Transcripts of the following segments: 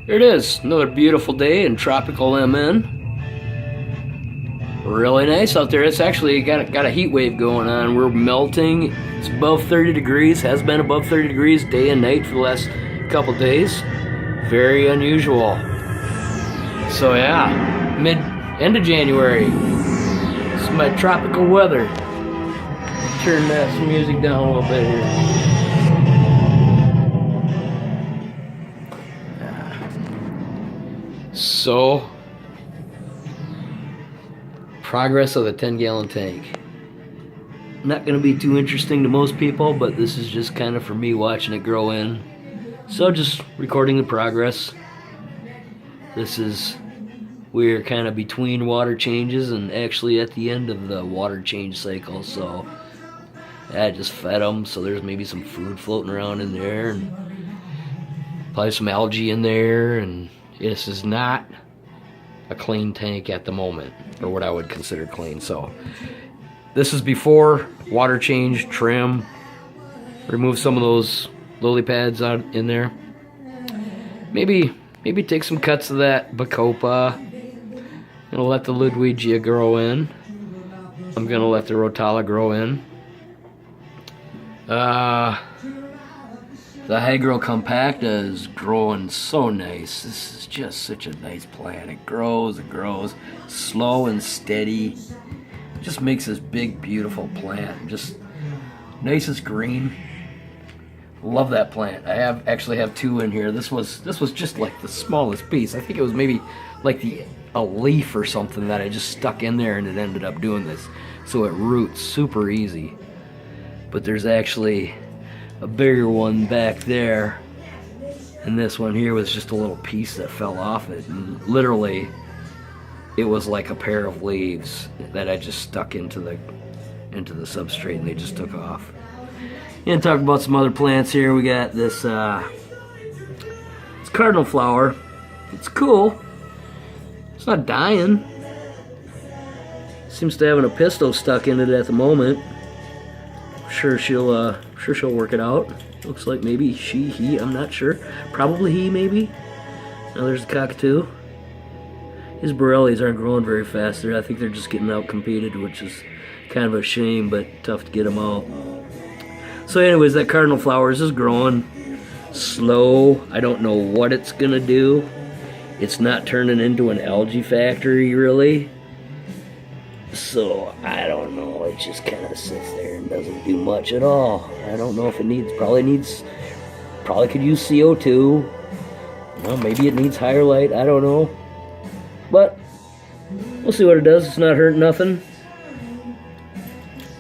Here it is, another beautiful day in tropical MN. Really nice out there. It's actually got a heat wave going on. We're melting. It's above 30 degrees, has been above 30 degrees day and night for the last couple days. Very unusual. So yeah, end of January. This is my tropical weather. Turn that music down a little bit here. So, progress of the 10-gallon tank. Not going to be too interesting to most people, but this is just kind of for me watching it grow in. So just recording the progress. We're kind of between water changes and actually at the end of the water change cycle. So I just fed them, so there's maybe some food floating around in there and probably some algae in there, and this is not a clean tank at the moment, or what I would consider clean. So this is before water change, trim, remove some of those lily pads out in there. Maybe take some cuts of that bacopa. Gonna let the Ludwigia grow in. I'm gonna let the Rotala grow in. The Hygro Compacta is growing so nice. This is just such a nice plant. It grows, slow and steady. Just makes this big, beautiful plant. Just nice as green. Love that plant. I actually have two in here. This was just like the smallest piece. I think it was maybe like a leaf or something that I just stuck in there, and it ended up doing this. So it roots super easy. But there's actually a bigger one back there, and this one here was just a little piece that fell off it, and literally it was like a pair of leaves that I just stuck into the substrate, and they just took off. And talk about some other plants here. We got this it's cardinal flower. It's cool. It's not dying. Seems to have an apisto stuck in it at the moment. Sure she'll work it out. Looks like maybe he, I'm not sure. Probably he, maybe. Now there's the cockatoo. His Borellis aren't growing very fast there. I think they're just getting out competed, which is kind of a shame, but tough to get them out. So anyways, that cardinal flowers is growing slow. I don't know what it's gonna do. It's not turning into an algae factory, really. So, I don't know, it just kind of sits there and doesn't do much at all. I don't know if it probably could use CO2. Well, maybe it needs higher light, I don't know. But, we'll see what it does. It's not hurting nothing.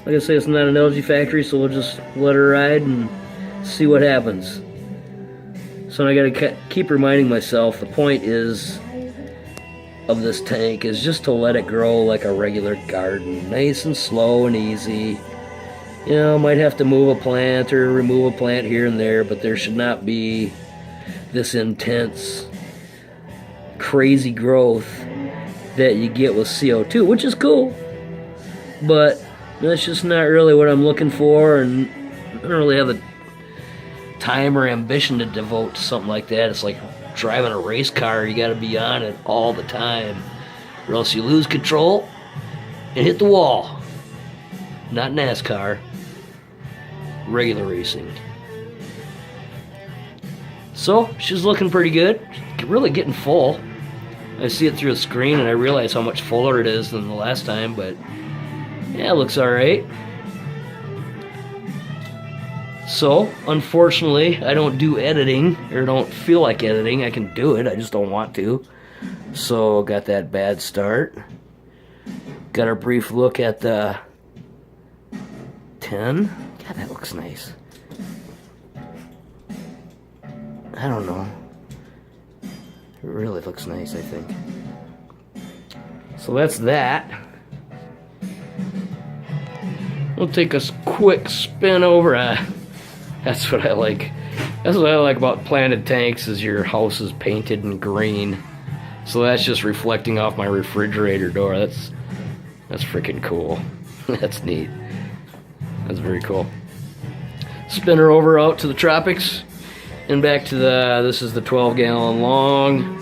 Like I say, it's not an algae factory, so we'll just let her ride and see what happens. So I gotta keep reminding myself, the point of this tank is just to let it grow like a regular garden, nice and slow and easy. You know, might have to move a plant or remove a plant here and there, but there should not be this intense, crazy growth that you get with CO2, which is cool, but that's just not really what I'm looking for, and I don't really have the time or ambition to devote to something like that. It's like driving a race car. You got to be on it all the time, or else you lose control and hit the wall. Not NASCAR, regular racing. So she's looking pretty good, really getting full. I see it through the screen and I realize how much fuller it is than the last time, but yeah, it looks alright. So, unfortunately, I don't do editing, or don't feel like editing. I can do it, I just don't want to. So, got that bad start. Got a brief look at the 10. God, that looks nice. I don't know. It really looks nice, I think. So that's that. We'll take a quick spin over. That's what I like. That's what I like about planted tanks, is your house is painted in green. So that's just reflecting off my refrigerator door. That's freaking cool. That's neat. That's very cool. Spin her over out to the tropics. And back to this is the 12-gallon long.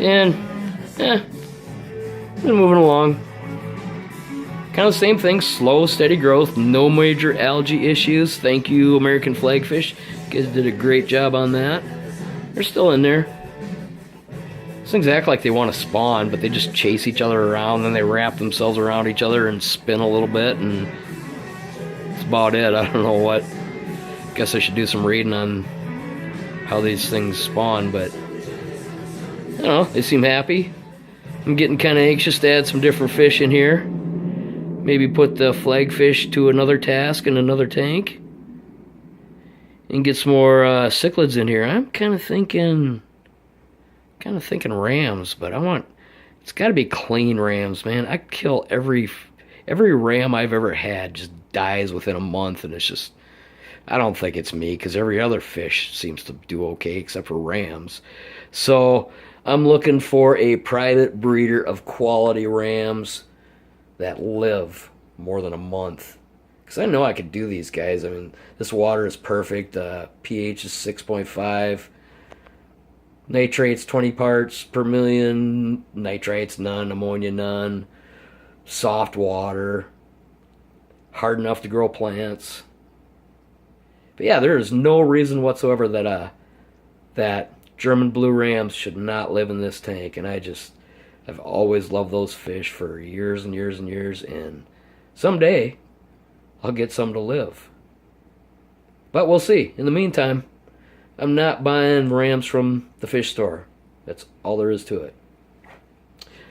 And, been moving along. Kind of the same thing, slow, steady growth, no major algae issues. Thank you, American Flagfish. You guys did a great job on that. They're still in there. These things act like they want to spawn, but they just chase each other around, then they wrap themselves around each other and spin a little bit, and that's about it. I don't know what. Guess I should do some reading on how these things spawn, but I don't know, they seem happy. I'm getting kind of anxious to add some different fish in here. Maybe put the flagfish to another task in another tank. And get some more cichlids in here. I'm kind of thinking rams, but it's got to be clean rams, man. I kill every ram I've ever had just dies within a month, and it's just, I don't think it's me, because every other fish seems to do okay except for rams. So I'm looking for a private breeder of quality rams that live more than a month. Because I know I could do these guys. I mean, this water is perfect. pH is 6.5. Nitrates 20 parts per million. Nitrates none. Ammonia none. Soft water. Hard enough to grow plants. But yeah, there is no reason whatsoever that German blue rams should not live in this tank. And I've always loved those fish for years and years and years. And someday I'll get some to live. But we'll see. In the meantime, I'm not buying rams from the fish store. That's all there is to it.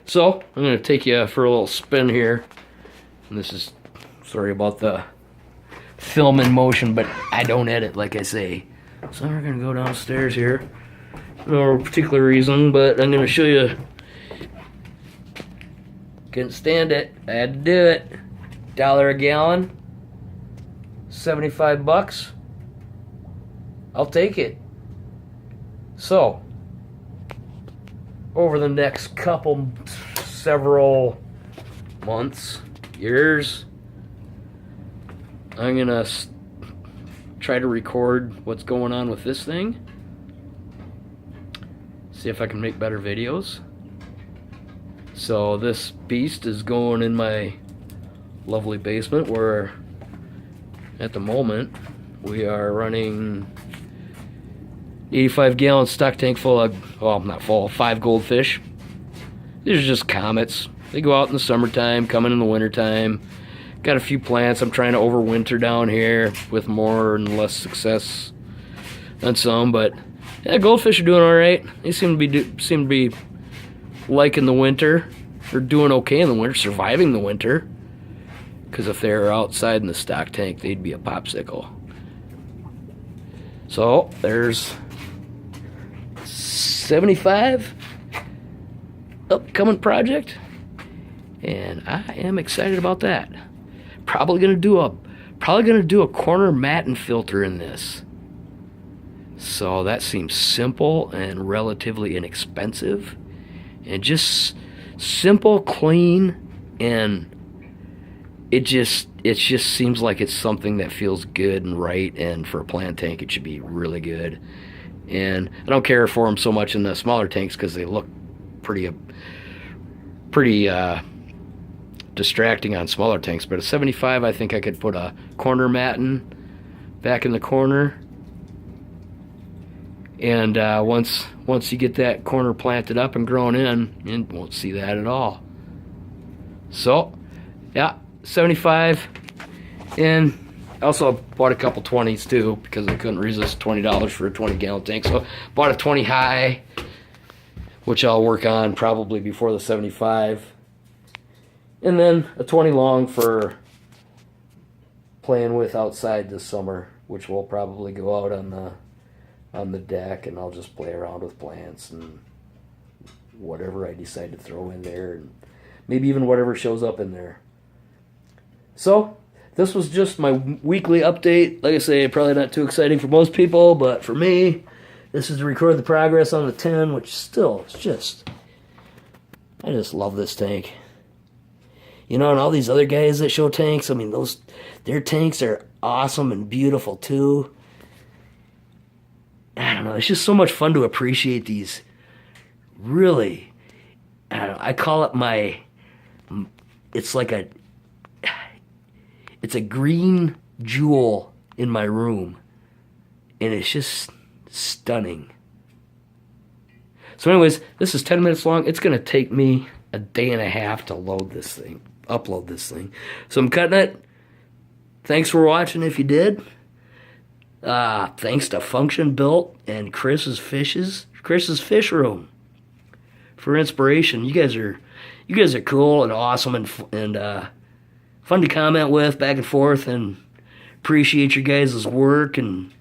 So, I'm going to take you for a little spin here. And this is, sorry about the film in motion, but I don't edit, like I say. So we're going to go downstairs here. No particular reason, but I'm going to show you. Couldn't stand it. I had to do it. $1 a gallon. 75 bucks. I'll take it. So, over the next several months, years, I'm gonna try to record what's going on with this thing. See if I can make better videos. So this beast is going in my lovely basement where at the moment we are running 85-gallon stock tank full of, well, not full, 5 goldfish. These are just comets. They go out in the summertime, come in the wintertime. Got a few plants I'm trying to overwinter down here with more and less success on some, but yeah, goldfish are doing all right. They seem to be liking the winter. They're doing okay in the winter, surviving the winter. Because if they were outside in the stock tank, they'd be a popsicle. So there's 75 upcoming project, and I am excited about that. Probably gonna do a corner matting filter in this. So that seems simple and relatively inexpensive, and just simple, clean, and it just seems like it's something that feels good and right, and for a plant tank it should be really good. And I don't care for them so much in the smaller tanks because they look pretty distracting on smaller tanks. But at 75, I think I could put a corner matting back in the corner. And once you get that corner planted up and grown in, you won't see that at all. So, yeah, 75. And also bought a couple 20s too, because I couldn't resist $20 for a 20-gallon tank. So bought a 20 high, which I'll work on probably before the 75. And then a 20 long for playing with outside this summer, which will probably go out on the deck, and I'll just play around with plants and whatever I decide to throw in there, and maybe even whatever shows up in there. So this was just my weekly update. Like I say, probably not too exciting for most people, but for me, this is to record the progress on the 10, which still is just, I just love this tank. You know, and all these other guys that show tanks, I mean, their tanks are awesome and beautiful too. I don't know, it's just so much fun to appreciate these really, I don't know, I call it it's like it's a green jewel in my room, and it's just stunning. So anyways, this is 10 minutes long. It's going to take me a day and a half to upload this thing. So I'm cutting it. Thanks for watching if you did. Thanks to Function Built and Chris's Fish Room for inspiration. You guys are cool and awesome and fun to comment with back and forth, and appreciate your guys' work and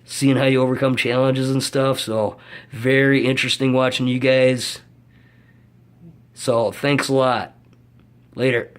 seeing how you overcome challenges and stuff. So very interesting watching you guys. So thanks a lot. Later.